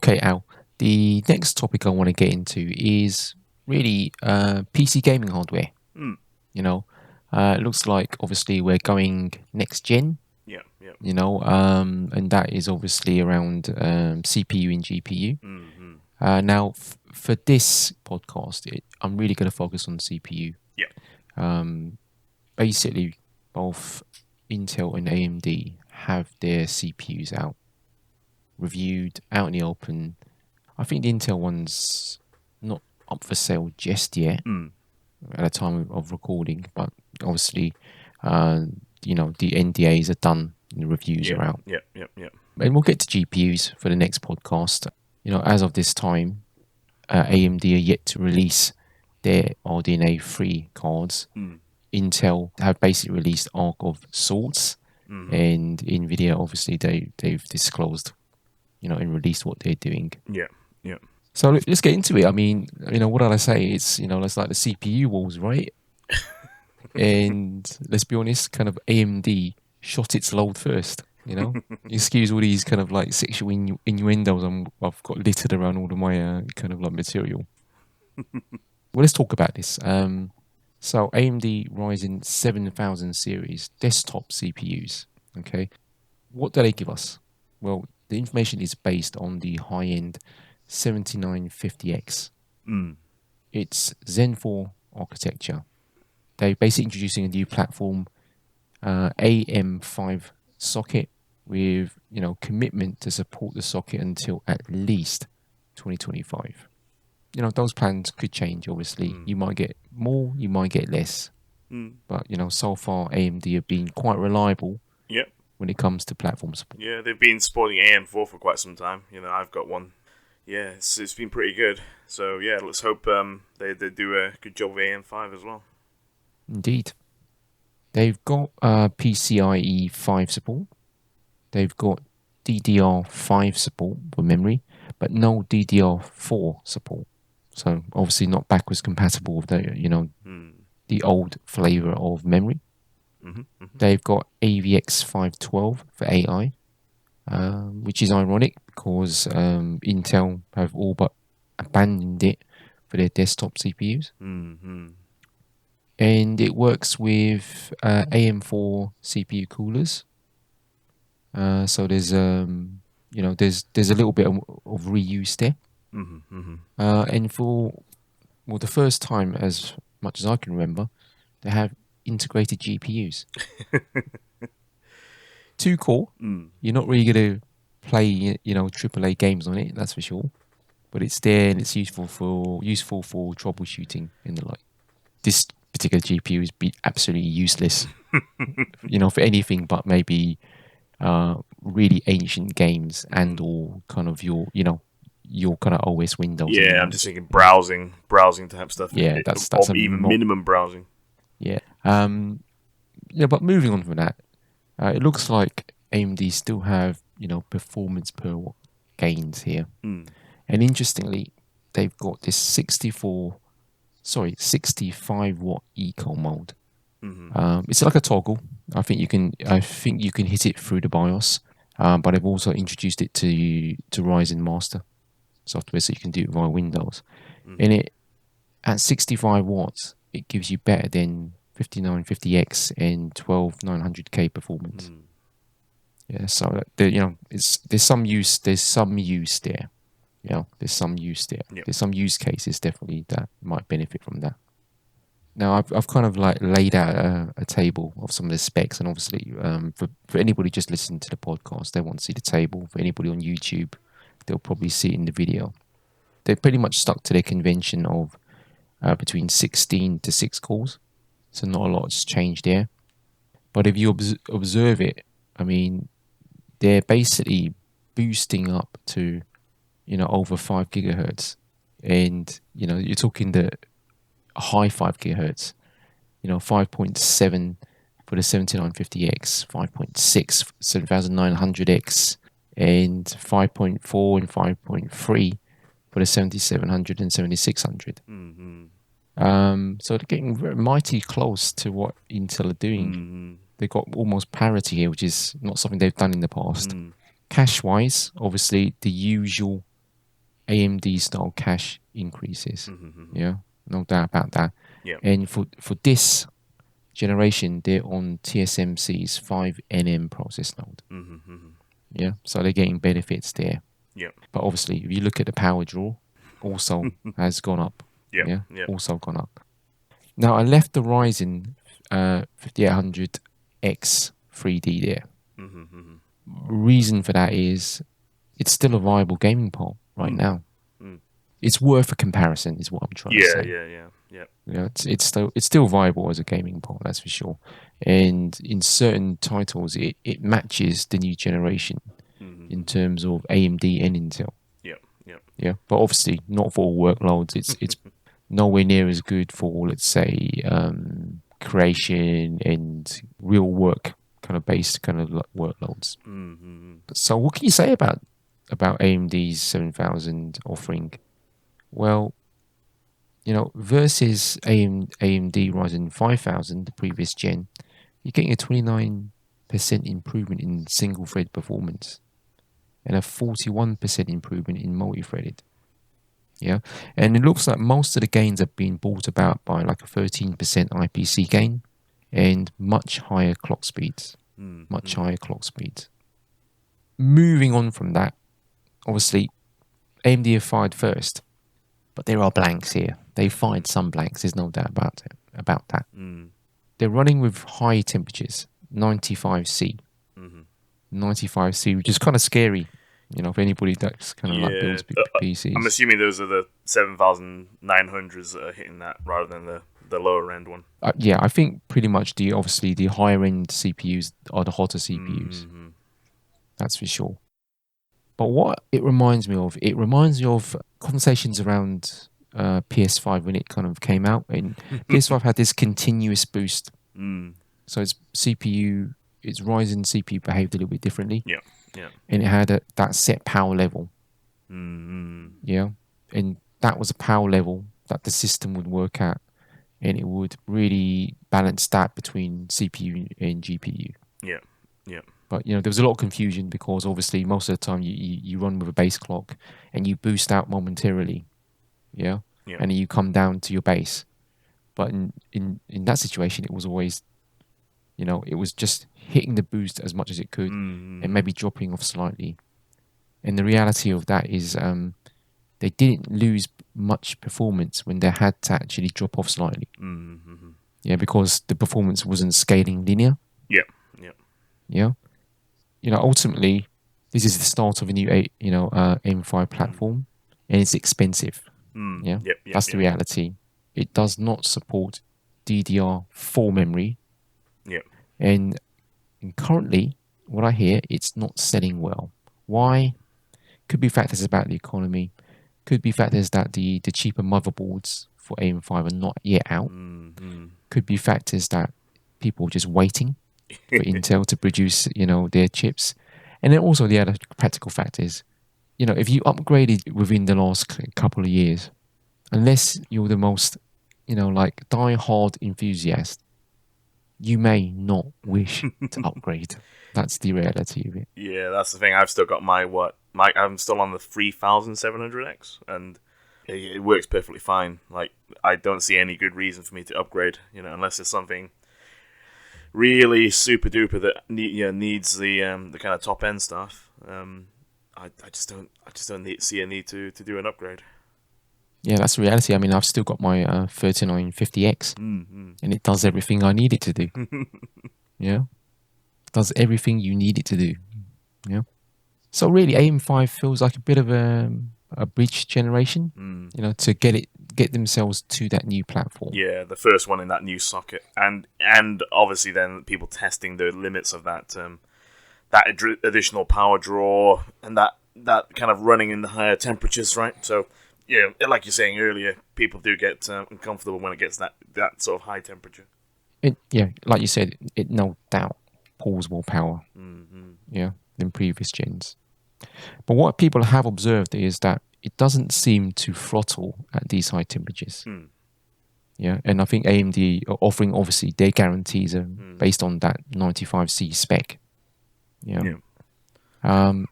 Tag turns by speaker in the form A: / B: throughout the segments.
A: Okay, Al. The next topic I want to get into is really PC gaming hardware.
B: Mm.
A: It looks like obviously we're going next gen.
B: Yeah, yeah.
A: And that is obviously around CPU and GPU.
B: Mm-hmm.
A: Now, for this podcast, I'm really going to focus on CPU.
B: Yeah.
A: Basically, both Intel and AMD have their CPUs out, reviewed, out in the open. I think the Intel one's not up for sale just yet at the time of recording, but obviously, the NDAs are done and the reviews are out.
B: Yeah.
A: And we'll get to GPUs for the next podcast. As of this time, AMD are yet to release their RDNA 3 cards. Intel have basically released Arc of Sorts, and NVIDIA obviously they've disclosed, and released what they're doing.
B: Yeah.
A: So let's get into it. I mean, what did I say? It's it's like the CPU wars, right? And let's be honest, kind of AMD shot its load first. Excuse all these kind of like sexual innuendos I've got littered around all of my kind of like material. Well, let's talk about this. So AMD Ryzen 7000 series desktop CPUs. Okay, what do they give us? Well, the information is based on the high-end 7950X. It's Zen 4 architecture. They're basically introducing a new platform, AM5 socket, with commitment to support the socket until at least 2025. Those plans could change. Obviously, you might get more, you might get less. But so far AMD have been quite reliable.
B: Yeah.
A: When it comes to platform support.
B: Yeah, they've been supporting AM4 for quite some time. I've got one. Yeah, it's been pretty good. So yeah, let's hope they do a good job with AM5 as well.
A: Indeed. They've got PCIe 5 support. They've got DDR5 support for memory, but no DDR4 support. So obviously not backwards compatible with the old flavor of memory. They've got AVX 512 for AI, which is ironic because Intel have all but abandoned it for their desktop CPUs. And it works with AM4 CPU coolers. So there's there's a little bit of reuse there. And for the first time, as much as I can remember, they have integrated GPUs. 2 core. You're not really going to play AAA games on it, that's for sure. But it's there and it's useful for troubleshooting and the like. This particular GPU is absolutely useless, for anything but maybe really ancient games and or kind of your kind of OS Windows.
B: Yeah, I'm just thinking browsing type stuff.
A: Yeah, that's
B: even minimum browsing.
A: Yeah. But moving on from that, it looks like AMD still have performance per watt gains here, and interestingly, they've got this 65 watt eco mode. It's like a toggle. I think you can hit it through the BIOS, but they've also introduced it to Ryzen Master software, so you can do it via Windows. And it at 65 watts, it gives you better than 5950X and 12900K performance. Yeah, so there's some use there. There's some use there. There's some use cases definitely that might benefit from that. Now I've kind of like laid out a table of some of the specs, and obviously for anybody just listening to the podcast, they won't see the table. For anybody on YouTube, they'll probably see it in the video. They're pretty much stuck to their convention of between 16 to 6 cores, so not a lot has changed there. But if you observe it, I mean, they're basically boosting up to over 5 gigahertz, and you're talking the high 5 gigahertz, 5.7 for the 7950X, 5.6 7900X, and 5.4 and 5.3 for the 7700 and 7600. So they're getting very mighty close to what Intel are doing. They've got almost parity here, which is not something they've done in the past. Cache-wise, obviously the usual AMD style cache increases. Yeah, no doubt about that.
B: Yeah.
A: And for this generation, they're on TSMC's 5nm process node. Yeah, so they're getting benefits there.
B: Yeah.
A: But obviously, if you look at the power draw, also has gone up.
B: Yeah.
A: Also gone up. Now I left the Ryzen 5800X 3D there. Reason for that is it's still a viable gaming part right now. It's worth a comparison, is what I'm trying to say.
B: Yeah.
A: You know, it's still viable as a gaming part, that's for sure. And in certain titles, it matches the new generation in terms of AMD and Intel. Yeah, but obviously not for all workloads. It's nowhere near as good for, let's say, creation and real work kind of based kind of workloads. So what can you say about AMD's 7000 offering? Well, you know, versus AMD Ryzen 5000, the previous gen, you're getting a 29% improvement in single thread performance and a 41% improvement in multi-threaded. Yeah, and it looks like most of the gains have been brought about by like a 13% IPC gain and much higher clock speeds. Moving on from that, obviously, AMD have fired first, but there are blanks here. They fired some blanks. There's no doubt about that. They're running with high temperatures, 95C, 95C, which is kind of scary. You know, for anybody that's kind of like builds PCs.
B: I'm assuming those are the 7900s that are hitting that rather than the lower end one.
A: Yeah, I think pretty much the higher end CPUs are the hotter CPUs. That's for sure. But what it reminds me of conversations around PS5 when it kind of came out. And PS5 had this continuous boost. So its Ryzen CPU behaved a little bit differently.
B: Yeah.
A: And it had that set power level. Yeah. And that was a power level that the system would work at. And it would really balance that between CPU and GPU.
B: Yeah.
A: But, you know, there was a lot of confusion because obviously most of the time you run with a base clock and you boost out momentarily. Yeah. And then you come down to your base. But in that situation, it was always, you know, it was just hitting the boost as much as it could and maybe dropping off slightly. And the reality of that is they didn't lose much performance when they had to actually drop off slightly. Yeah, because the performance wasn't scaling linear.
B: Yeah.
A: You know, ultimately, this is the start of a new M5 platform, and it's expensive. That's the reality. It does not support DDR4 memory. And currently, what I hear, it's not selling well. Why? Could be factors about the economy. Could be factors that the cheaper motherboards for AM5 are not yet out. Could be factors that people are just waiting for Intel to produce, you know, their chips. And then also the other practical factors. You know, if you upgraded within the last couple of years, unless you're the most, you know, like die-hard enthusiast, you may not wish to upgrade. That's the reality of it.
B: Yeah, that's the thing. I've still got I'm still on the 3700X, and it works perfectly fine. Like, I don't see any good reason for me to upgrade, you know, unless there's something really super duper that needs the kind of top end stuff. I just don't see a need to do an upgrade.
A: Yeah, that's the reality. I mean, I've still got my 3950X, and it does everything I need it to do. Yeah, it does everything you need it to do. Yeah. So really, AM5 feels like a bit of a bridge generation, you know, to get themselves to that new platform.
B: Yeah, the first one in that new socket, and obviously then people testing the limits of that additional power draw and that kind of running in the higher temperatures, right? So yeah, like you're saying earlier, people do get uncomfortable when it gets that sort of high temperature.
A: Yeah, like you said, it no doubt pulls more power. Yeah, than previous gens. But what people have observed is that it doesn't seem to throttle at these high temperatures. Yeah, and I think AMD are offering, obviously, their guarantees are based on that 95C spec. Yeah. Um,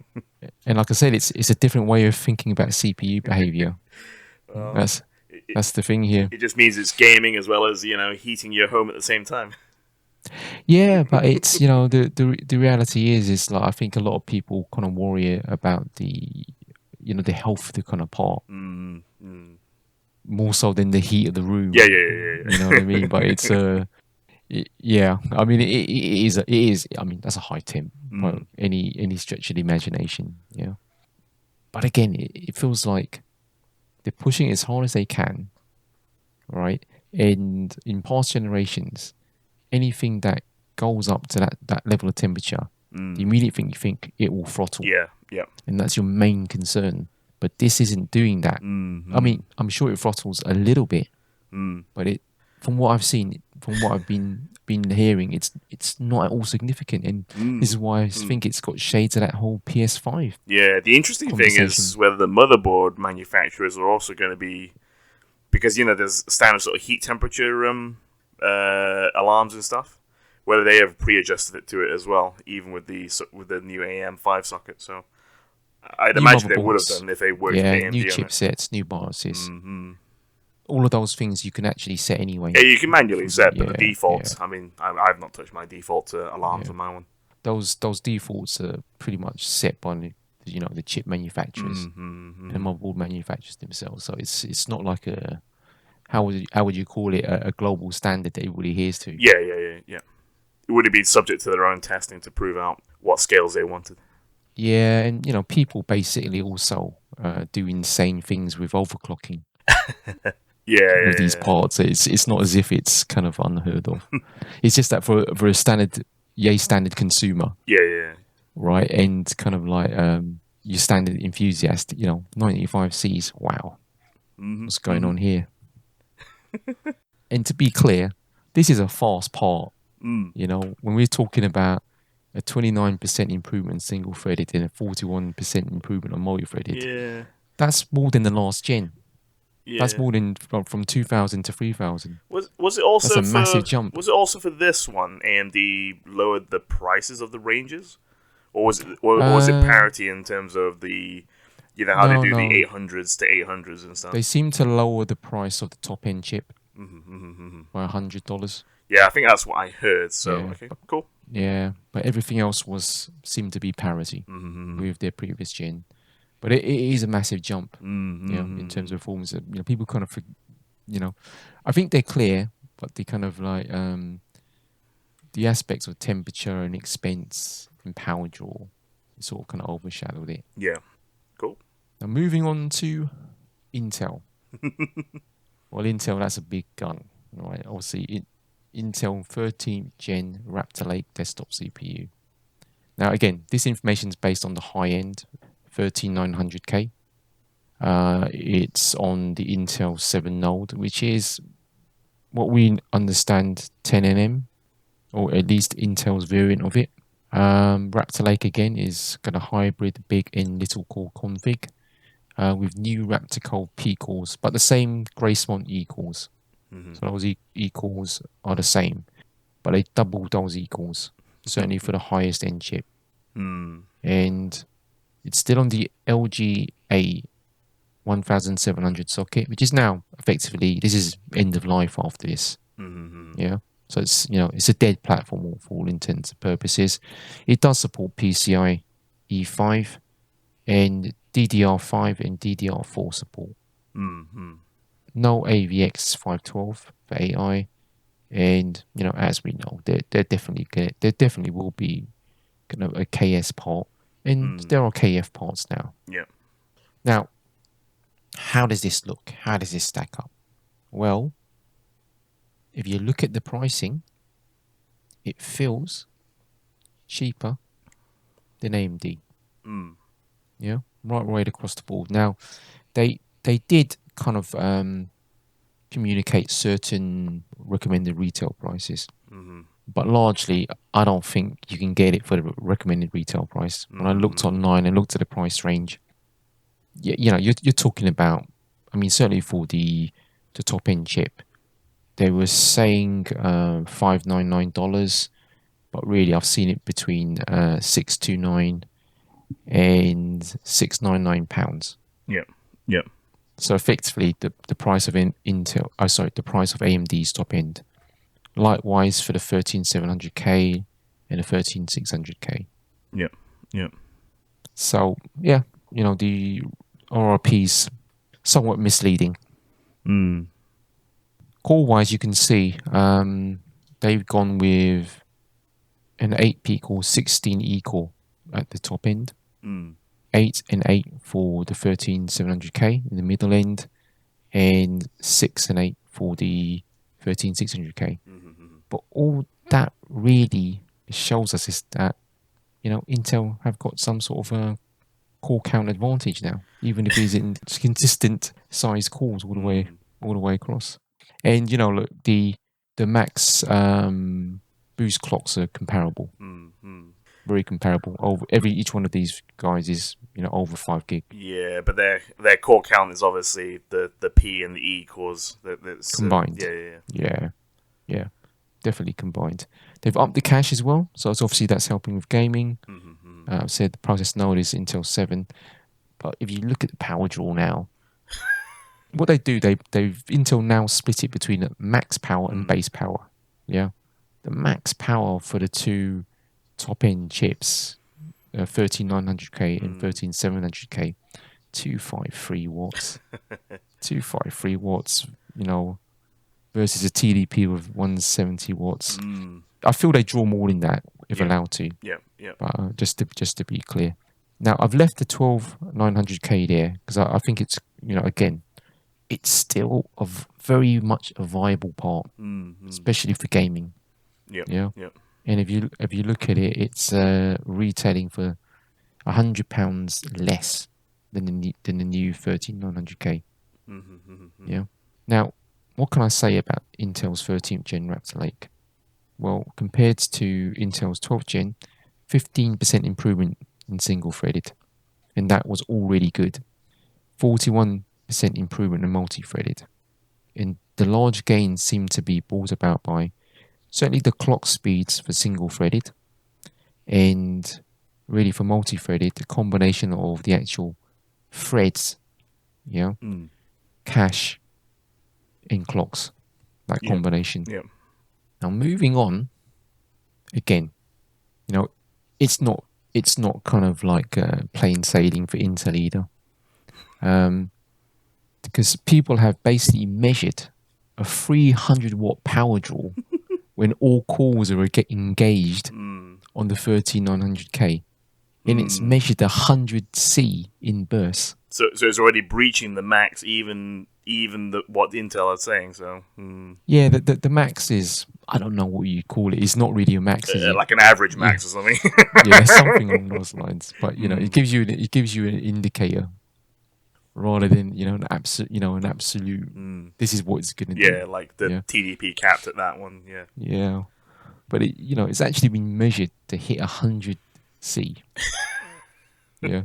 A: and like I said, it's a different way of thinking about CPU behavior.
B: Well,
A: That's
B: it,
A: that's the thing here.
B: it just means it's gaming as well as heating your home at the same time.
A: Yeah, but it's the reality is like I think a lot of people kind of worry about the health of the kind of part
B: Mm, mm.
A: more so than the heat of the
B: Yeah,
A: room.
B: yeah, yeah,
A: You know what I
B: yeah.
A: mean? But it's yeah. I mean it is. I mean that's a high temp by
B: Mm,
A: any stretch of the imagination. Yeah. But again, it feels like they're pushing it as hard as they can, right? And in past generations, anything that goes up to that level of temperature, the
B: mm.
A: immediate thing you think it will throttle,
B: Yeah, yeah.
A: and that's your main concern. But this isn't doing that.
B: Mm,
A: I
B: mm,
A: mean, I'm sure it throttles a little bit,
B: mm,
A: but from what I've seen, from what I've been hearing, it's not at all significant, and this
B: mm,
A: is why I
B: mm.
A: think it's got shades of that whole PS5
B: Yeah, the interesting thing
A: conversation.
B: is whether the motherboard manufacturers are also going to be, because there's standard sort of heat temperature alarms and stuff. Whether they have pre-adjusted it to it as well, even with the new AM5 socket. So I'd
A: New
B: imagine they would have
A: motherboards,
B: done if they worked with
A: yeah, new
B: AMD on it.
A: chipsets, new BIOSes,
B: Hmm.
A: all of those things you can actually set anyway.
B: Yeah, you can manually set, but the
A: Yeah, yeah,
B: defaults. I mean, I've not touched my default alarms
A: yeah.
B: on my one.
A: Those defaults are pretty much set by the chip manufacturers and the
B: Mm-hmm.
A: motherboard manufacturers themselves. So it's not like a how would you call it a global standard that everybody adheres to.
B: Yeah, yeah, yeah, yeah. It would have been subject to their own testing to prove out what scales they wanted.
A: Yeah, and people basically also do insane things with overclocking
B: Yeah,
A: with these
B: yeah,
A: parts. It's not as if it's kind of unheard of. It's just that for a standard consumer,
B: yeah, yeah.
A: right, and kind of like your standard enthusiast, 95 Cs. Wow,
B: Mm-hmm,
A: what's going
B: mm-hmm.
A: on here? And to be clear, this is a fast part.
B: Mm.
A: When we're talking about a 29% improvement in single threaded and a 41% improvement on multi threaded,
B: Yeah,
A: that's more than the last gen. That's
B: yeah.
A: more than from 2000 to 3000.
B: Was it
A: That's
B: also
A: a massive
B: for
A: jump.
B: was it also for this one? AMD lowered the prices of the ranges, or was it
A: Um,
B: parity in terms of how they
A: no,
B: do the
A: no.
B: 800s to 800s and
A: They
B: stuff.
A: seem to lower the price of the top end chip
B: Mm-hmm.
A: by $100.
B: Yeah, I think that's what I heard. So
A: Yeah,
B: okay, cool.
A: yeah, but everything else was seemed to be parity
B: Mm-hmm.
A: with their previous gen. But it is a massive jump, in terms
B: Mm-hmm.
A: of performance. People kind of, I think they're clear, but they kind of like the aspects of temperature and expense and power draw sort of kind of overshadowed it.
B: Yeah, cool.
A: Now moving on to Intel. Well, Intel, that's a big gun, right? Obviously, Intel 13th Gen Raptor Lake desktop CPU. Now, again, this information is based on the high end 13900K. It's on the Intel 7 node, which is what we understand 10nm, or at least Intel's variant of it. Raptor Lake again is got a hybrid big and little core config with new Raptor Core P cores, but the same Gracemont E cores.
B: Mm-hmm.
A: So those E cores are the same, but they doubled those E cores, certainly for the highest end chip.
B: Mm.
A: And it's still on the LGA 1700 socket, which is now effectively, this is end of life after this.
B: Mm-hmm.
A: Yeah. So it's a dead platform for all intents and purposes. It does support PCI E5 and DDR5 and DDR4 support.
B: Mm-hmm.
A: No AVX 512 for AI, and as we know, there definitely will be kind of a KS part, and
B: Mm.
A: there are KF parts now.
B: Yeah.
A: Now, how does this look? How does this stack up? Well, if you look at the pricing, it feels cheaper than AMD.
B: Mm.
A: Yeah, right across the board. Now, they did kind of communicate certain recommended retail prices,
B: Mm-hmm.
A: but largely, I don't think you can get it for the recommended retail price. When I looked
B: Mm-hmm.
A: online and looked at the price range, you're talking about. I mean, certainly for the top end chip, they were saying $599, but really I've seen it between 629 and £699.
B: Yeah. Yeah.
A: So effectively, the price of Intel, the price of AMD's top end. Likewise for the 13700K and the 13600K.
B: Yeah. Yeah.
A: So yeah, the RRP's somewhat misleading.
B: Mm.
A: Core wise, you can see they've gone with an 8P core, 16E core at the top end, 8 and 8 for the 13700K in the middle end, and 6 and 8 for the 13600K. But all that really shows us is that Intel have got some sort of a core count advantage now, even if it's in consistent size cores all the way across. And look, the max boost clocks are comparable, very comparable. Each one of these guys is over 5 gig.
B: Yeah, but their core count is obviously the P and the E cores that's
A: combined. Yeah, definitely combined. They've upped the cache as well, so it's obviously that's helping with gaming. I've said the process node is Intel 7, but if you look at the power draw now, what they've Intel now split it between max power and base power. Yeah, the max power for the two top end chips, 13900K and 13700K, 253 watts. 253 watts, versus a TDP of 170 watts. I feel they draw more than that if allowed to.
B: Yeah.
A: But just to be clear. Now I've left the 12900K there because I think it's again, it's still very much a viable part, especially for gaming. Yeah. And if you look at it, it's retailing for £100 less than the new 13900K. Yeah. Now, what can I say about Intel's 13th Gen Raptor Lake? Well, compared to Intel's 12th Gen, 15% improvement in single-threaded, and that was already good. 41% improvement in multi-threaded, and the large gains seem to be brought about by certainly the clock speeds for single-threaded, and really for multi-threaded, the combination of the actual threads, cache, and clocks, that combination.
B: Yeah.
A: Now moving on, again, it's not kind of like plain sailing for Intel either, because people have basically measured a 300-watt power draw when all cores are engaged on the 13900K, and it's measured 100C in bursts.
B: So it's already breaching the max, even what Intel is saying. So
A: yeah, the max is, I don't know what you call it. It's not really a max, is it?
B: Like an average max or something.
A: Yeah, something along those lines. But it gives you an indicator rather than an absolute. This is what it's going to do.
B: Yeah, like the TDP capped at that one. Yeah.
A: Yeah, but it's actually been measured to hit 100C. Yeah.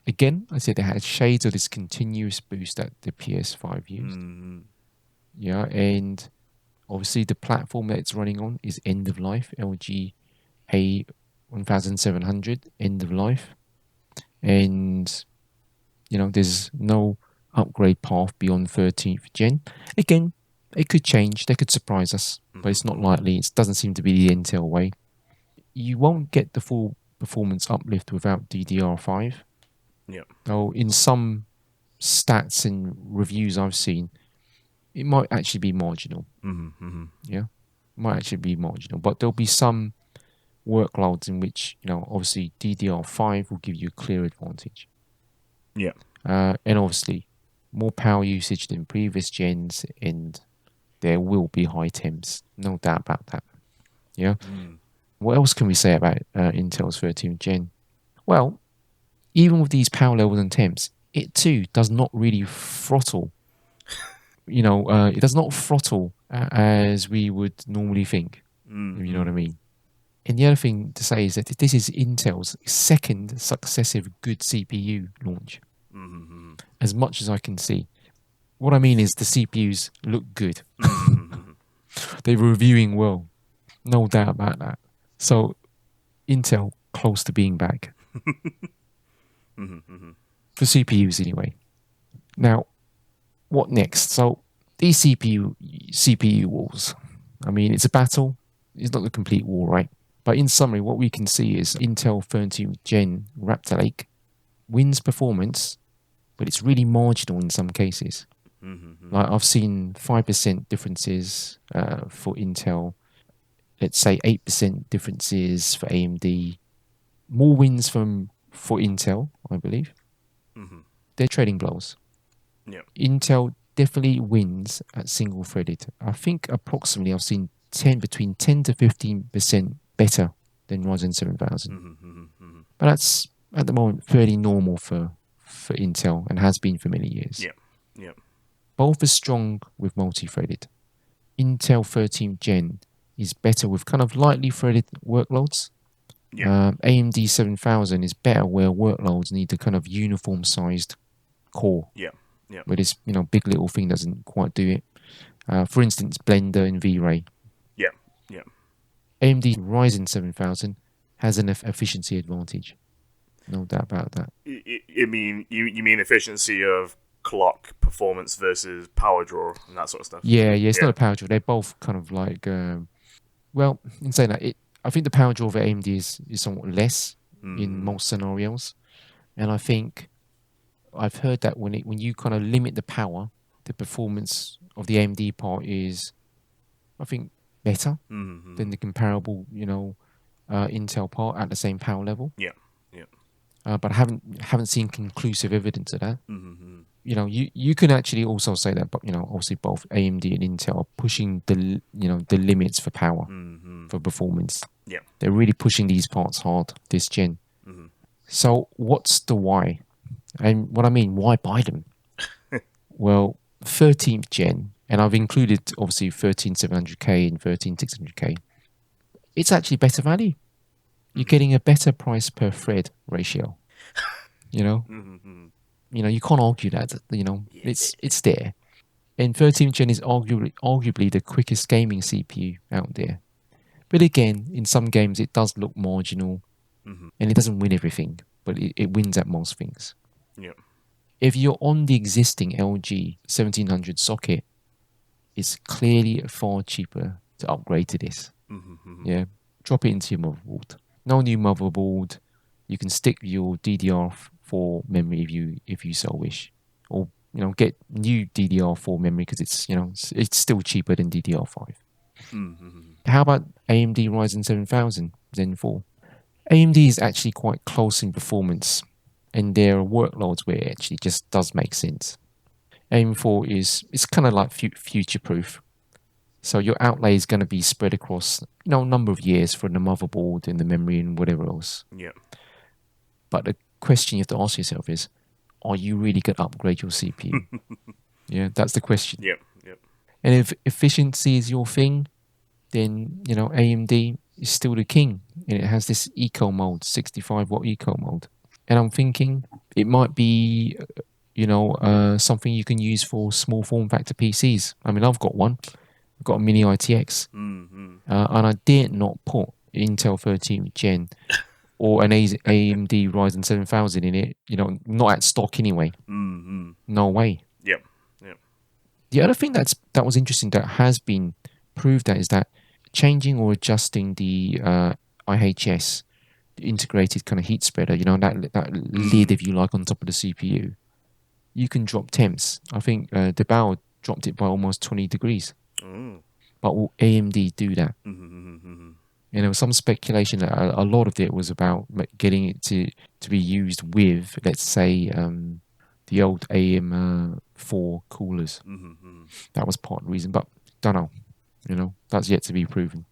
A: Again, I said it had shades of this continuous boost that the PS5 used. Yeah, and obviously the platform that it's running on is end of life, LG A1700 end of life, and there's no upgrade path beyond 13th gen. Again, it could change, they could surprise us, but it's not likely. It doesn't seem to be the Intel way. You won't get the full performance uplift without DDR5.
B: Yeah.
A: Though in some stats and reviews I've seen, it might actually be marginal. Yeah, might actually be marginal, but there'll be some workloads in which obviously DDR5 will give you a clear advantage.
B: Yeah.
A: And obviously more power usage than previous gens, and there will be high temps, no doubt about that. Yeah. What else can we say about Intel's 13th gen? Well, even with these power levels and temps, it too does not really throttle. It does not throttle as we would normally think. If you know what I mean. And the other thing to say is that this is Intel's second successive good CPU launch. As much as I can see. What I mean is the CPUs look good. They're reviewing well. No doubt about that. So Intel close to being back. For CPUs anyway. Now, what next? So these CPU wars. I mean, it's a battle. It's not a complete war, right? But in summary, what we can see is Intel 13th Gen Raptor Lake wins performance, but it's really marginal in some cases. Like I've seen 5% differences for Intel. Let's say 8% differences for AMD. More wins for Intel, I believe. They're trading blows.
B: Yeah.
A: Intel definitely wins at single threaded. I think approximately I've seen between 10 to 15% better than Ryzen 7000. But that's at the moment fairly normal for Intel and has been for many years.
B: Yeah.
A: Both are strong with multi-threaded. Intel 13th Gen is better with kind of lightly threaded workloads. AMD 7000 is better where workloads need a kind of uniform sized core. Where this big little thing doesn't quite do it. For instance, Blender and V-Ray.
B: Yeah.
A: AMD Ryzen 7000 has an efficiency advantage. No doubt about that.
B: You mean efficiency of clock performance versus power draw and that sort of stuff?
A: Yeah, it's not a power draw. They're both kind of like, well, in saying that, I think the power draw of AMD is somewhat less in most scenarios. And I think I've heard that when you kind of limit the power, the performance of the AMD part is, I think, better than the comparable, Intel part at the same power level.
B: Yeah.
A: But I haven't seen conclusive evidence of that. You can actually also say that, but obviously both AMD and Intel are pushing the limits for power, for performance.
B: Yeah.
A: They're really pushing these parts hard this gen. So what's the why? And what I mean, why buy them? Well, 13th gen, and I've included obviously 13700K and 13600K. It's actually better value. You're getting a better price per thread ratio. You can't argue that. It's there. And 13th gen is arguably the quickest gaming CPU out there. But again, in some games it does look marginal, and it doesn't win everything, but it wins at most things.
B: Yeah.
A: If you're on the existing LG 1700 socket, it's clearly far cheaper to upgrade to this. Yeah, drop it into your motherboard. No new motherboard. You can stick your DDR4 memory if you so wish, or get new DDR4 memory because it's still cheaper than DDR5. How about AMD Ryzen 7000 Zen 4? AMD is actually quite close in performance, and there are workloads where it actually just does make sense. AM4 it's kind of like future-proof. So your outlay is going to be spread across a number of years for the motherboard and the memory and whatever else.
B: Yeah.
A: But the question you have to ask yourself is, are you really going to upgrade your CPU? Yeah, that's the question.
B: Yep.
A: And if efficiency is your thing, then AMD is still the king, and it has this eco mode, 65-watt eco mode. And I'm thinking it might be, something you can use for small form factor PCs. I mean, I've got one. I've got a mini ITX, and I dare not put Intel 13th Gen or an AMD Ryzen 7000 in it. Not at stock anyway. No way.
B: Yep.
A: The other thing that was interesting that has been proved is that changing or adjusting the IHS, the integrated kind of heat spreader, that lid, if you like, on top of the CPU, you can drop temps. I think Debao dropped it by almost 20 degrees. But will AMD do that? There was some speculation that a lot of it was about getting it to be used with, let's say, the old AM4 coolers. That was part of the reason, but don't know. That's yet to be proven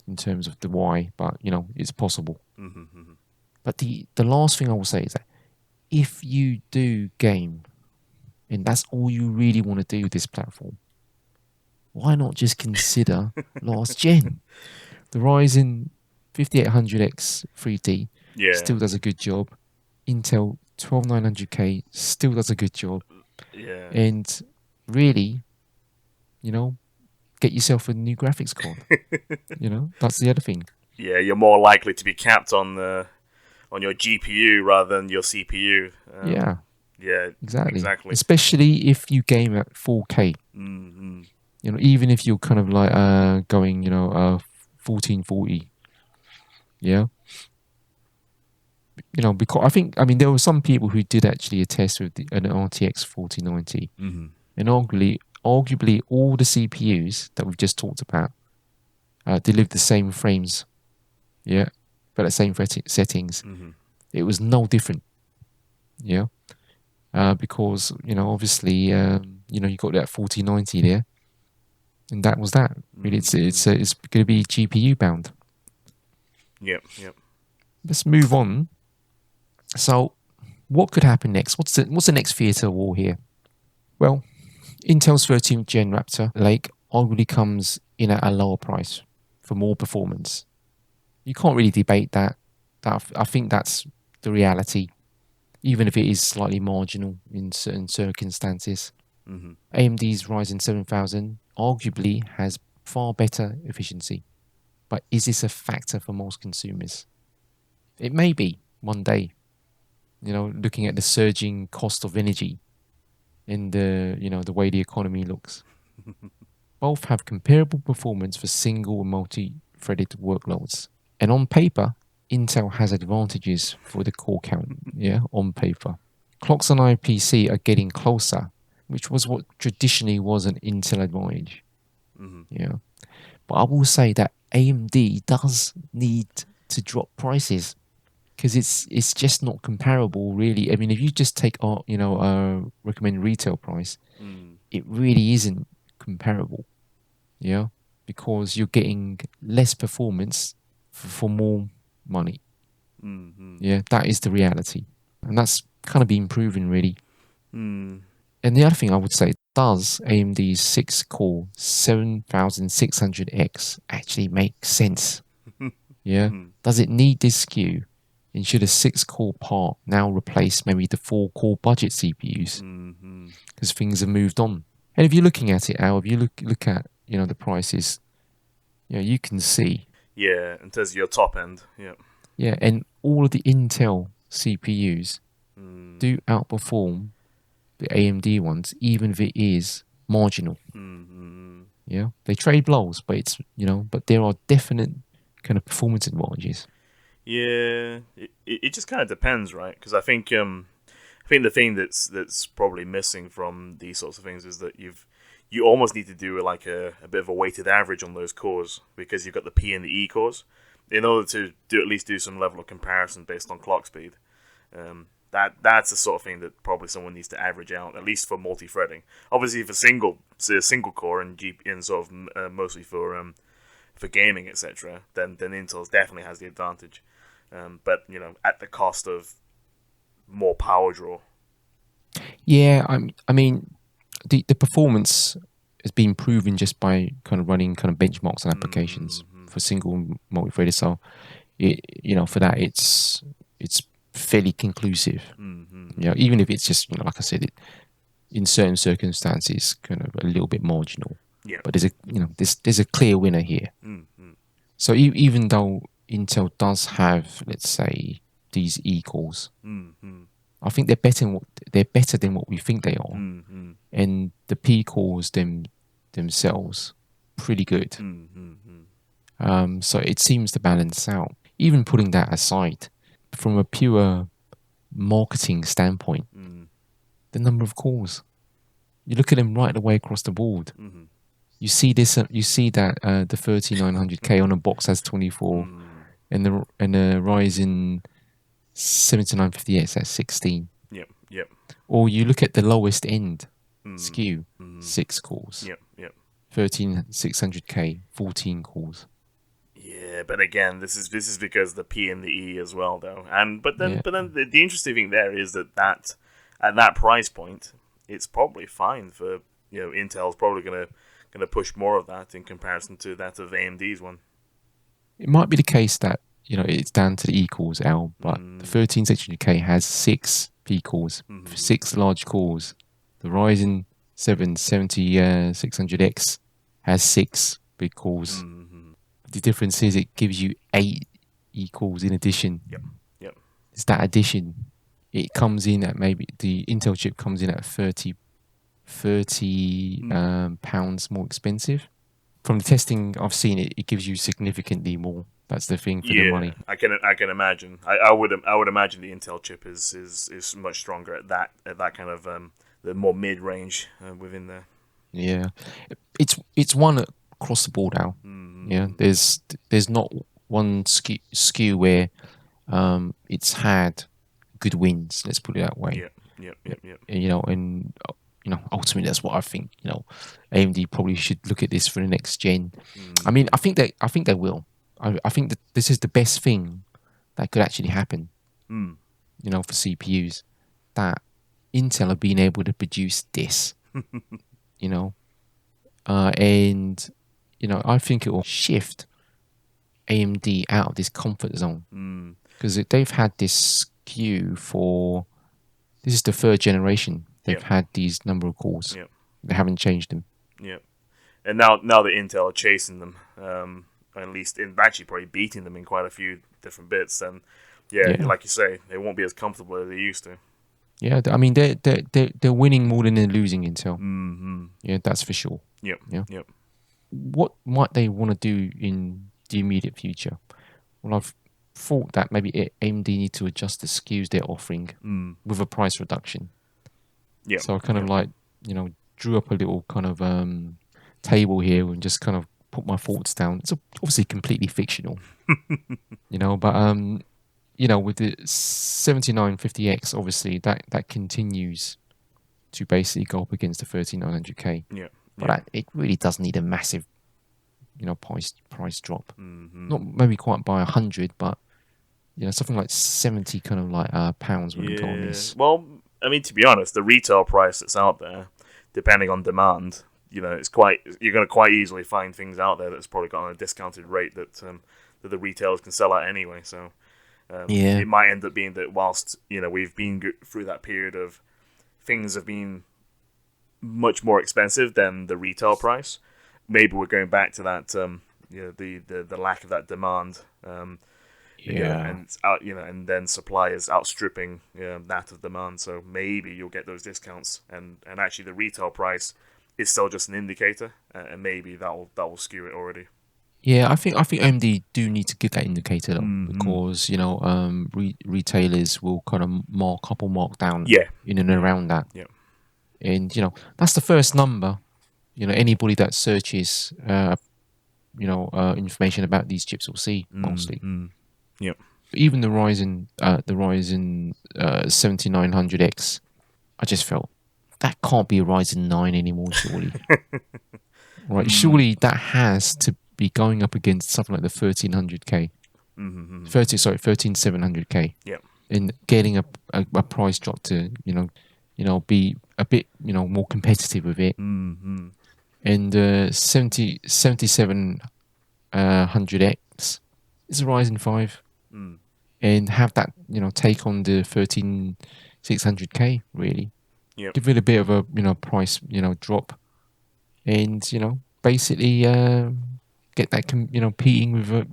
A: in terms of the why, but it's possible. But the last thing I will say is that if you do game, and that's all you really want to do with this platform, why not just consider last gen? The Ryzen 5800X 3D still does a good job. Intel 12900K still does a good job.
B: Yeah.
A: And really, get yourself a new graphics card. That's the other thing.
B: Yeah, you're more likely to be capped on the on your GPU rather than your CPU.
A: Yeah,
B: Yeah, exactly.
A: Especially if you game at 4K.
B: Mm-hmm.
A: You know, even if you're kind of like going, 1440. Yeah. You know, because I mean, there were some people who did actually attest with an RTX 4090,
B: Mm-hmm.
A: and arguably all the CPUs that we've just talked about delivered the same frames, yeah, but the same settings.
B: Mm-hmm.
A: It was no different, yeah, because obviously, you got that 4090 there, and that was that. Really, it's going to be GPU bound.
B: Yep. Yep.
A: Let's move on. So, what could happen next? What's the next theatre war here? Well, Intel's 13th Gen Raptor Lake arguably comes in at a lower price for more performance. You can't really debate that. I think that's the reality, even if it is slightly marginal in certain circumstances.
B: Mm-hmm.
A: AMD's Ryzen 7000 arguably has far better efficiency, but is this a factor for most consumers? It may be one day. Looking at the surging cost of energy and the way the economy looks. Both have comparable performance for single and multi-threaded workloads. And on paper, Intel has advantages for the core count, yeah, on paper. Clocks on IPC are getting closer, which was what traditionally was an Intel advantage.
B: Mm-hmm.
A: Yeah. But I will say that AMD does need to drop prices because it's just not comparable, really. I mean, if you just take our recommended retail price, it really isn't comparable. Yeah, because you're getting less performance for more money.
B: Mm-hmm.
A: Yeah, that is the reality, and that's kind of been proven, really.
B: Mm.
A: And the other thing I would say, does AMD's 6-core 7600X actually make sense? Yeah, does it need this SKU? And should a 6-core part now replace maybe the 4-core budget CPUs? Because things have moved on. And if you're looking at it, Al, if you look at the prices, you can see.
B: Yeah, in terms of your top end, yeah.
A: Yeah, and all of the Intel CPUs do outperform the AMD ones, even if it is marginal. Yeah, they trade blows, but but there are definite kind of performance advantages.
B: Yeah, it just kind of depends, right? Because I think the thing that's probably missing from these sorts of things is that you almost need to do like a bit of a weighted average on those cores, because you've got the P and the E cores, in order to at least do some level of comparison based on clock speed. That's the sort of thing that probably someone needs to average out, at least for multi-threading. Obviously, for single core and sort of mostly for gaming, etc., then Intel definitely has the advantage. But at the cost of more power draw.
A: Yeah, I mean, the performance has been proven just by kind of running kind of benchmarks and applications for single and multi-threaded. So, for that, it's fairly conclusive. Even if it's just like I said, in certain circumstances, kind of a little bit marginal.
B: Yeah.
A: But there's a clear winner here. So even though Intel does have, let's say, these E cores, I think they're better than what we think they are, and the P cores themselves pretty good. So it seems to balance out. Even putting that aside, from a pure marketing standpoint, the number of cores, you look at them right the way across the board. You see this. You see that the 3900K on a box has 24, and the Ryzen 7950X has 16.
B: Yep.
A: Or you look at the lowest end SKU, 6 cores.
B: Yep.
A: 13600K, 14 cores.
B: Yeah, but again, this is because the P and the E as well, though. But then the interesting thing there is that at that price point, it's probably fine for Intel's probably gonna push more of that in comparison to that of AMD's one.
A: It might be the case that it's down to the E cores, L, but the 13600K has 6 P cores, 6 large cores. The Ryzen 7 7600X has 6 big cores. The difference is it gives you 8 E cores in addition.
B: Yep.
A: is that addition. It comes in at maybe the Intel chip comes in at 30 pounds more expensive. From the testing I've seen, it gives you significantly more. That's the thing for the money.
B: I can imagine. I would imagine the Intel chip is much stronger at that kind of the more mid range within there.
A: Yeah, it's one across the board now.
B: Mm-hmm.
A: Yeah, there's not one SKU where it's had good wins. Let's put it that way.
B: Yep.
A: And ultimately that's what I think. AMD probably should look at this for the next gen. I mean, I think they will. I think that this is the best thing that could actually happen. For CPUs, that Intel have been able to produce this. And I think it will shift AMD out of this comfort zone because they've had this SKU for. This is the third generation. They've had these number of cores.
B: Yep.
A: They haven't changed them.
B: Yeah, and now the Intel are chasing them, at least in actually probably beating them in quite a few different bits. And like you say, they won't be as comfortable as they used to.
A: Yeah, I mean they're winning more than they're losing Intel.
B: Mm-hmm.
A: Yeah, that's for sure.
B: Yep.
A: Yeah.
B: Yep.
A: What might they want to do in the immediate future? Well, I've thought that maybe AMD need to adjust the SKUs they're offering with a price reduction.
B: Yeah.
A: So I kind of drew up a little kind of table here and just kind of put my thoughts down. It's obviously completely fictional, but with the 7950X, obviously that continues to basically go up against the 13900K.
B: Yeah.
A: But it really does need a massive, price drop.
B: Mm-hmm.
A: Not maybe quite by 100, but something like 70 kind of like pounds wouldn't go on this.
B: Well, I mean, to be honest, the retail price that's out there, depending on demand, you're going to quite easily find things out there that's probably got on a discounted rate that the retailers can sell at anyway. So it might end up being that whilst we've been through that period of things have been much more expensive than the retail price, maybe we're going back to that the lack of that demand. And then supply is outstripping that of demand. So maybe you'll get those discounts, and actually the retail price is still just an indicator, and maybe that will skew it already.
A: Yeah, I think AMD do need to give that indicator though, because retailers will kind of mark down in and around that.
B: Yeah,
A: and that's the first number. Anybody that searches information about these chips will see mostly.
B: Yep.
A: Even the Ryzen 7900X, I just felt that can't be a Ryzen 9 anymore, surely. Right? Surely that has to be going up against something like the 1300K. 13700K.
B: Yep.
A: And getting a price drop to be a bit more competitive with it. And 7700X is a Ryzen 5. And have that take on the 13600K really.
B: Yep.
A: Give it a bit of a price drop, and basically get that competing with the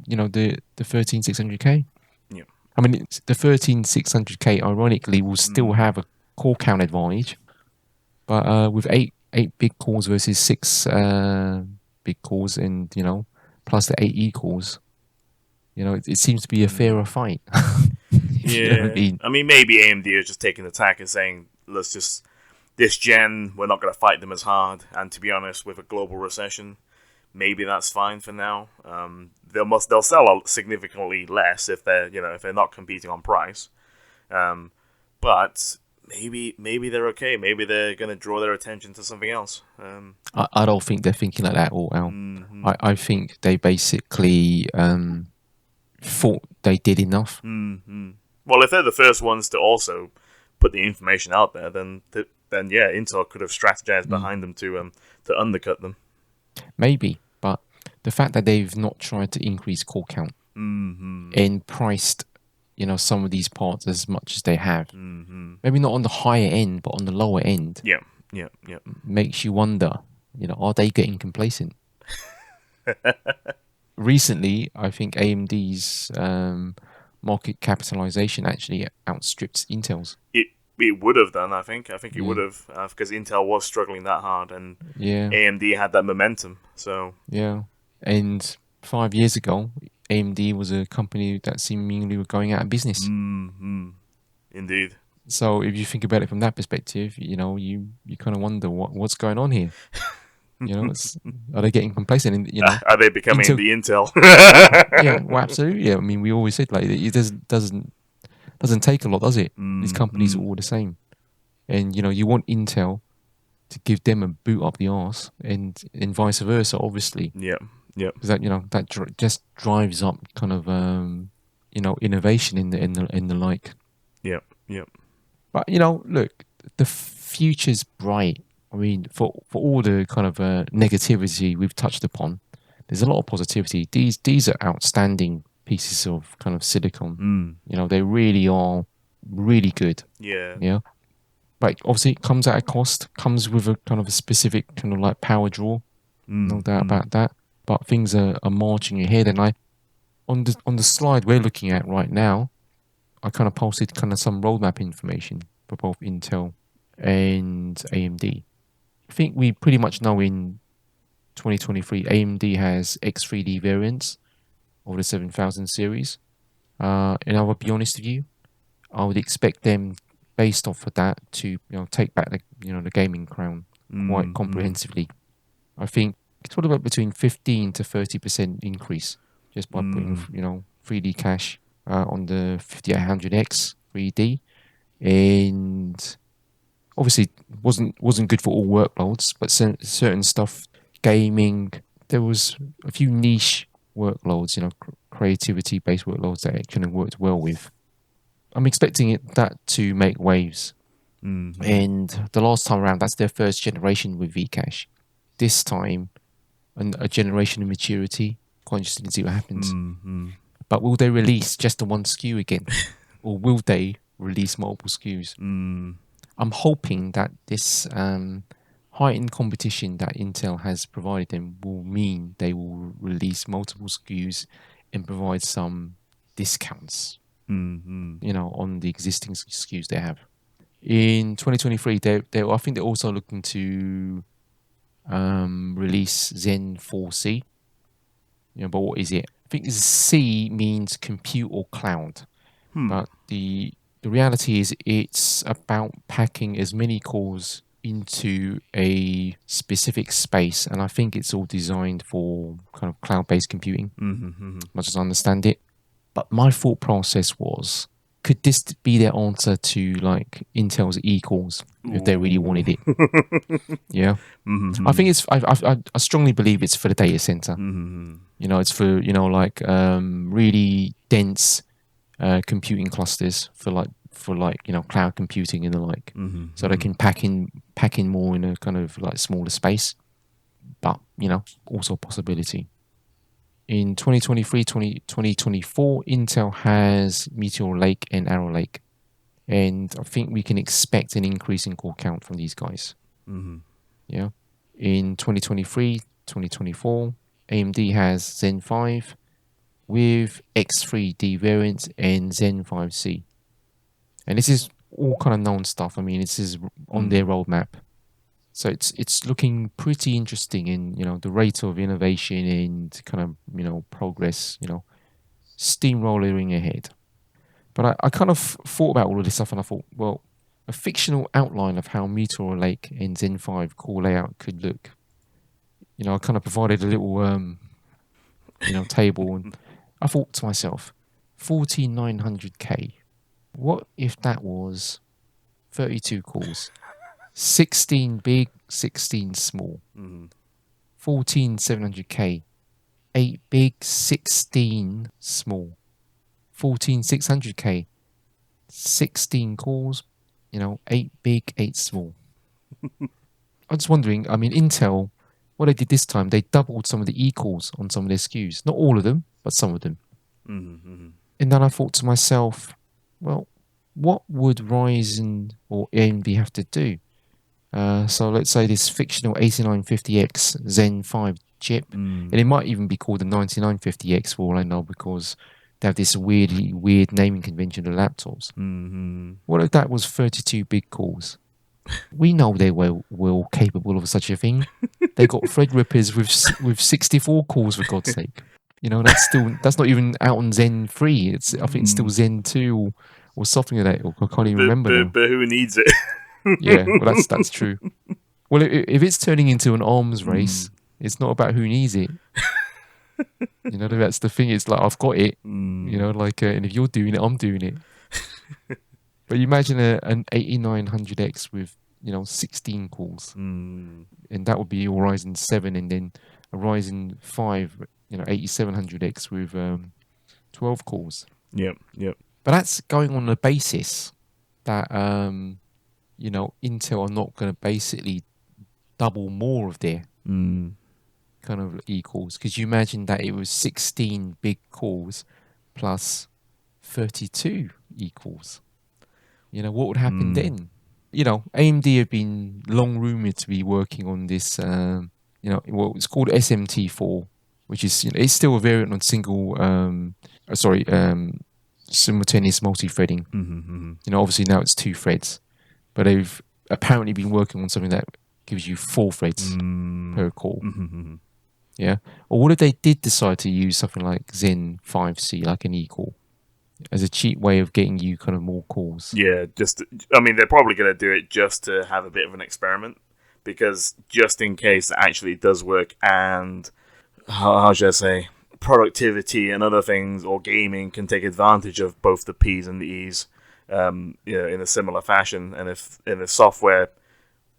A: 13600K.
B: Yeah.
A: I mean the 13600K ironically will still have a core count advantage, but with eight big cores versus 6 big cores, and plus the 8 E cores. It seems to be a fairer fight.
B: I mean, maybe AMD is just taking the tack and saying, let's just, this gen, we're not going to fight them as hard. And to be honest, with a global recession, maybe that's fine for now. They'll sell significantly less if they're not competing on price. But maybe they're okay. Maybe they're going to draw their attention to something else.
A: I don't think they're thinking like that at all, Al. I think they basically thought they did enough.
B: Well, if they're the first ones to also put the information out there, then Intel could have strategized behind them to undercut them.
A: Maybe, but the fact that they've not tried to increase core count and priced some of these parts as much as they have, maybe not on the higher end but on the lower end, makes you wonder, are they getting complacent? Recently I think AMD's market capitalization actually outstripped Intel's.
B: It would have done, I think. I think it
A: Yeah.
B: would have, because Intel was struggling that hard, and
A: Yeah.
B: AMD had that momentum. So
A: Yeah. And 5 years ago, AMD was a company that seemingly were going out of business.
B: Indeed.
A: So if you think about it from that perspective, you kind of wonder what's going on here. Are they getting complacent? And
B: Are they becoming
A: Intel,
B: the Intel?
A: yeah, well, absolutely. Yeah. I mean, we always said like it doesn't take a lot, does it? These companies are all the same, and you want Intel to give them a boot up the arse, and vice versa, obviously.
B: Yep.
A: Because that just drives up kind of innovation in the like.
B: Yep.
A: But look, the future's bright. I mean, for all the kind of negativity we've touched upon, there's a lot of positivity. These are outstanding pieces of kind of silicon. They really are really good.
B: Yeah.
A: Yeah. But obviously, it comes at a cost. Comes with a kind of a specific kind of like power draw. No doubt about that. But things are marching ahead, and on the slide we're looking at right now, I kind of posted kind of some roadmap information for both Intel and AMD. I think we pretty much know in 2023 AMD has X3D variants of the 7000 series. And I will be honest with you, I would expect them, based off of that, to take back the gaming crown quite comprehensively. I think it's probably about between 15 to 30% increase just by putting 3D cache on the 5800X 3D, and obviously wasn't good for all workloads, but certain stuff, gaming, there was a few niche workloads, creativity based workloads that it kind of worked well with. I'm expecting that to make waves. And the last time around, that's their first generation with Vcache. This time, a generation of maturity. Quite interesting to see what happens. But will they release just the one SKU again, or will they release multiple SKUs? I'm hoping that this heightened competition that Intel has provided them will mean they will release multiple SKUs and provide some discounts, on the existing SKUs they have. In 2023, I think they're also looking to release Zen 4C. But what is it? I think C means compute or cloud. But the reality is it's about packing as many cores into a specific space, and I think it's all designed for kind of cloud-based computing, much as I understand it. But my thought process was, could this be their answer to like Intel's E-cores if they really wanted it? Yeah. I think it's. I strongly believe it's for the data center. It's for like really dense computing clusters for cloud computing and the like. So they can pack in more in a kind of like smaller space. But also a possibility. In 2024, Intel has Meteor Lake and Arrow Lake, and I think we can expect an increase in core count from these guys. Yeah. In 2024, AMD has Zen 5 with X3D variants and Zen 5C. And this is all kind of known stuff. I mean, this is on their roadmap. So it's looking pretty interesting in, the rate of innovation and kind of, progress, steamrolling ahead. But I kind of thought about all of this stuff, and I thought, well, a fictional outline of how Meteor Lake and Zen 5 core layout could look. I kind of provided a little, table, and I thought to myself, 4900K. What if that was 32 cores? 16 big, 16 small. 14700K. 8 big, 16 small. 14600K. 16 cores, 8 big, 8 small. I'm just wondering, I mean, Intel, what they did this time, they doubled some of the E-cores on some of their SKUs. Not all of them, but some of them. And then I thought to myself, well, what would Ryzen or AMD have to do? So let's say this fictional 8950X Zen 5 chip, and it might even be called the 9950X for all I know, because they have this weird naming convention of laptops. What if that was 32 big cores? We know they were well capable of such a thing. They got Threadrippers with 64 cores, for God's sake. You know, that's not even out on Zen 3. I think it's still Zen 2 or something like that. I can't even remember now.
B: But who needs it?
A: Yeah, well, that's true. Well, if it's turning into an arms race, it's not about who needs it. You know, that's the thing. It's like, I've got it. You know, like, and if you're doing it, I'm doing it. But you imagine an 8900X with, 16 cores. And that would be a Ryzen 7, and then a Ryzen 5, 8700X with 12 cores.
B: Yep.
A: But that's going on the basis that, Intel are not going to basically double more of their kind of E-cores. Because you imagine that it was 16 big cores plus 32 E-cores. What would happen then? AMD have been long rumored to be working on this, it's called SMT4, which is, it's still a variant on simultaneous multi-threading. Obviously now it's 2 threads, but they've apparently been working on something that gives you 4 threads per core. Yeah. Or what if they did decide to use something like Zen 5C, like an E-core, as a cheap way of getting you kind of more cores?
B: Yeah, they're probably going to do it just to have a bit of an experiment, because just in case it actually does work, and how should I say, productivity and other things, or gaming, can take advantage of both the P's and the E's, in a similar fashion. And if the software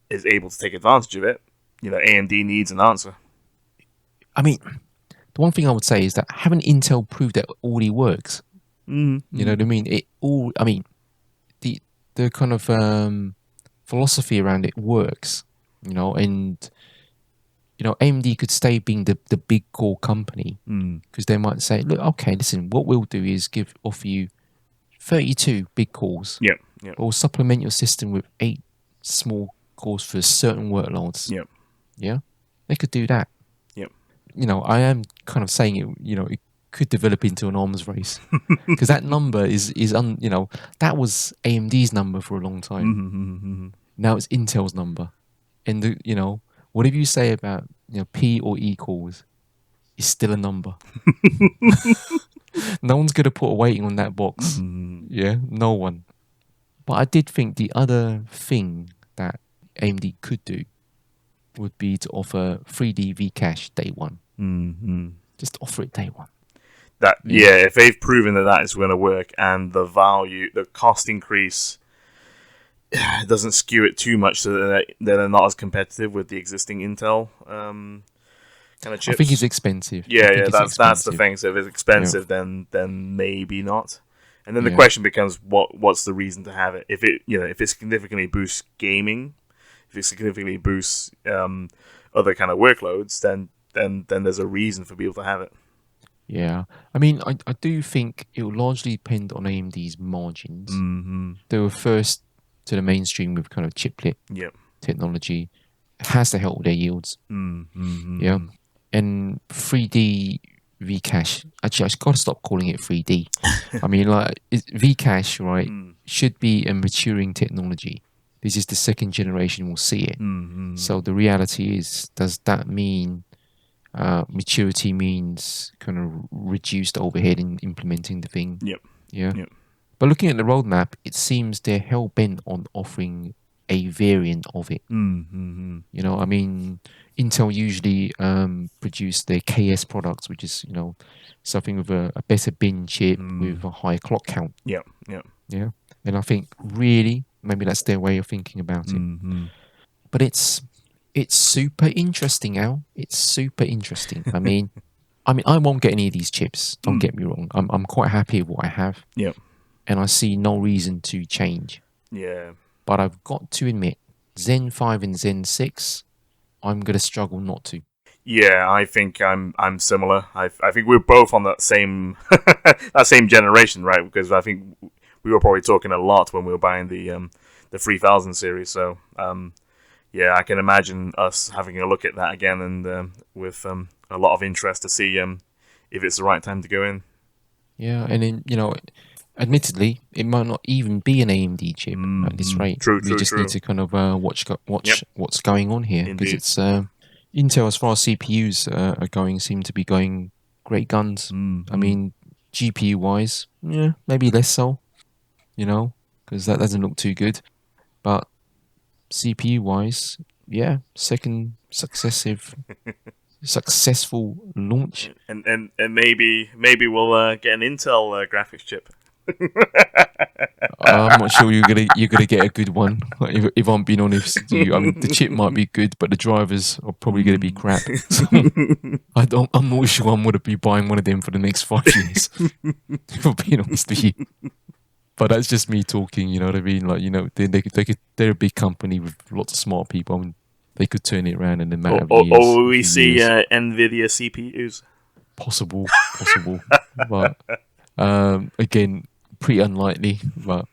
B: is able to take advantage of it, AMD needs an answer.
A: I mean, the one thing I would say is that haven't Intel proved that it already works? You know what I mean? The kind of philosophy around it works, and AMD could stay being the big core company, because they might say, look, okay, listen, what we'll do is offer you 32 big cores.
B: Yep.
A: Or supplement your system with 8 small cores for certain workloads.
B: Yep.
A: Yeah, they could do that.
B: Yep.
A: I am kind of saying it could develop into an arms race, because that number that was AMD's number for a long time. Now it's Intel's number, and whatever you say about P or E cores, is still a number. No one's gonna put a weighting on that box. Yeah, no one. But I did think the other thing that AMD could do would be to offer 3D Vcache day one. Just offer it day one.
B: If they've proven that is going to work, and the cost increase doesn't skew it too much, so that they're not as competitive with the existing Intel kind of chips.
A: I think it's expensive.
B: That's the thing. So if it's expensive, then maybe not. And then the question becomes, what's the reason to have it? If it significantly boosts gaming, if it significantly boosts other kind of workloads, then there's a reason for people to have it.
A: Yeah, I mean, I do think it will largely depend on AMD's margins. They were first to the mainstream with kind of chiplet technology. It has to help with their yields. Yeah, and 3D Vcache. Actually, I got to stop calling it 3D. I mean, like, Vcache, right, should be a maturing technology. This is the second generation we'll see it. So the reality is, does that mean maturity means kind of reduced overhead in implementing the thing? Yeah. But looking at the roadmap, it seems they're hell bent on offering a variant of it. I mean, Intel usually produce their KS products, which is something with a better bin chip with a higher clock count. Yeah. And I think really maybe that's their way of thinking about it. But it's super interesting, Al. It's super interesting. I mean, I won't get any of these chips. Don't get me wrong. I'm quite happy with what I have.
B: Yeah.
A: And I see no reason to change.
B: Yeah.
A: But I've got to admit, Zen 5 and Zen 6, I'm gonna struggle not to.
B: Yeah, I think I'm similar. I think we're both on that same that same generation, right? Because I think we were probably talking a lot when we were buying the 3000 series. So yeah, I can imagine us having a look at that again, and with a lot of interest to see if it's the right time to go in.
A: Yeah, and then admittedly, it might not even be an AMD chip at this rate.
B: True,
A: We
B: true,
A: just need
B: true.
A: to kind of watch
B: Yep,
A: what's going on here, because
B: indeed.
A: it's Intel, as far as CPUs are going, seem to be going great guns. I mean, GPU wise, yeah, maybe less so, because that doesn't look too good. But CPU wise, yeah, second successful launch.
B: And maybe we'll get an Intel graphics chip.
A: I'm not sure you're gonna get a good one. If I'm being honest with you, I mean the chip might be good, but the drivers are probably gonna be crap. So I'm not sure I'm gonna be buying one of them for the next 5 years. If I'm being honest with you, but that's just me talking. You know what I mean? Like they're a big company with lots of smart people. I mean, they could turn it around in a matter of
B: Or
A: years,
B: will
A: a
B: we
A: few
B: see
A: years.
B: Nvidia CPUs?
A: Possible, but again, pretty unlikely. But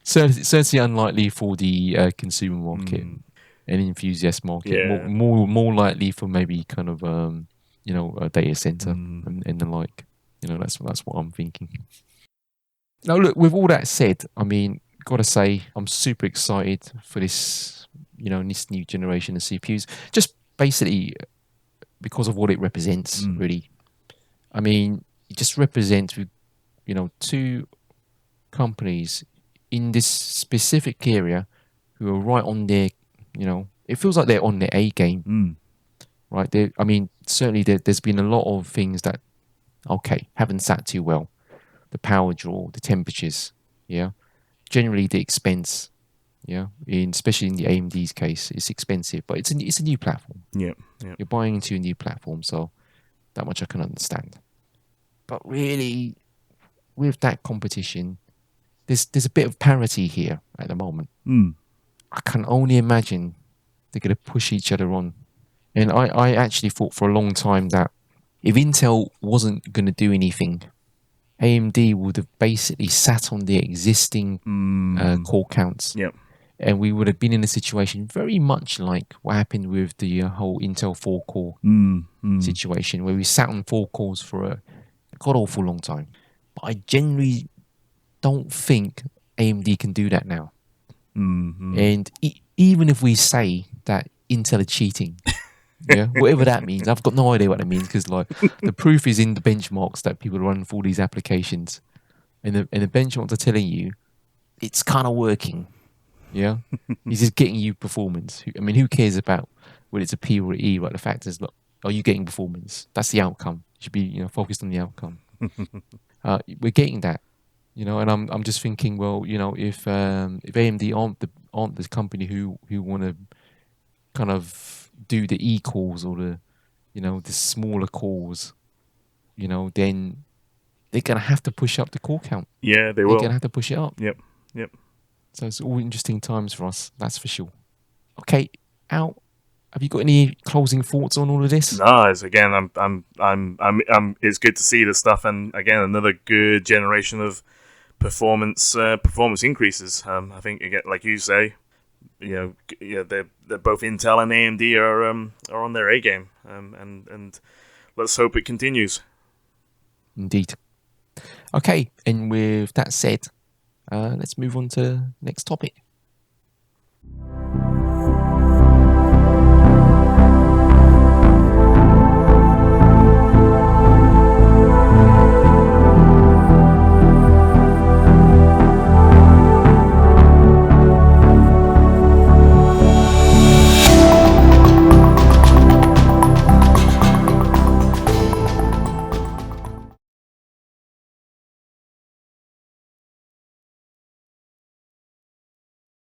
A: certainly unlikely for the consumer market and enthusiast market.
B: Yeah.
A: More likely for maybe kind of a data center and the like. That's what I'm thinking. Now, look, with all that said, I mean, gotta say, I'm super excited for this new generation of CPUs. Just basically because of what it represents, really. I mean, it just represents, two companies in this specific area who are right on it feels like they're on their A game, right? I mean, certainly there's been a lot of things that, okay, haven't sat too well. The power draw, the temperatures, yeah. Generally, the expense, yeah. Especially in the AMD's case, it's expensive, but it's a new platform.
B: Yep. Yep.
A: You're buying into a new platform, so that much I can understand. But really, with that competition, there's a bit of parity here at the moment. I can only imagine they're going to push each other on. And I actually thought for a long time that if Intel wasn't going to do anything, AMD would have basically sat on the existing core counts.
B: Yep.
A: And we would have been in a situation very much like what happened with the whole Intel 4 core situation, where we sat on 4 cores for a god awful long time. But I generally don't think AMD can do that now. And even if we say that Intel are cheating, yeah, whatever that means, I've got no idea what that means, because like the proof is in the benchmarks that people run for all these applications, and the benchmarks are telling you it's kind of working. Yeah, he's just getting you performance. I mean, who cares about whether it's a P or an E? Right, the fact is, look, are you getting performance? That's the outcome. You should be focused on the outcome. We're getting that. And I'm just thinking, well, if AMD aren't the company who want to kind of do the E calls or the smaller calls, then they're gonna have to push up the core count.
B: Yeah, they
A: They're
B: will.
A: gonna have to push it up.
B: Yep. Yep.
A: So it's all interesting times for us, that's for sure. Okay, Al, have you got any closing thoughts on all of this?
B: No, it's again, it's good to see this stuff, and again, another good generation of performance increases. I think again, like you say, they're both Intel and AMD are on their A game, and let's hope it continues.
A: Indeed. Okay, and with that said, let's move on to next topic.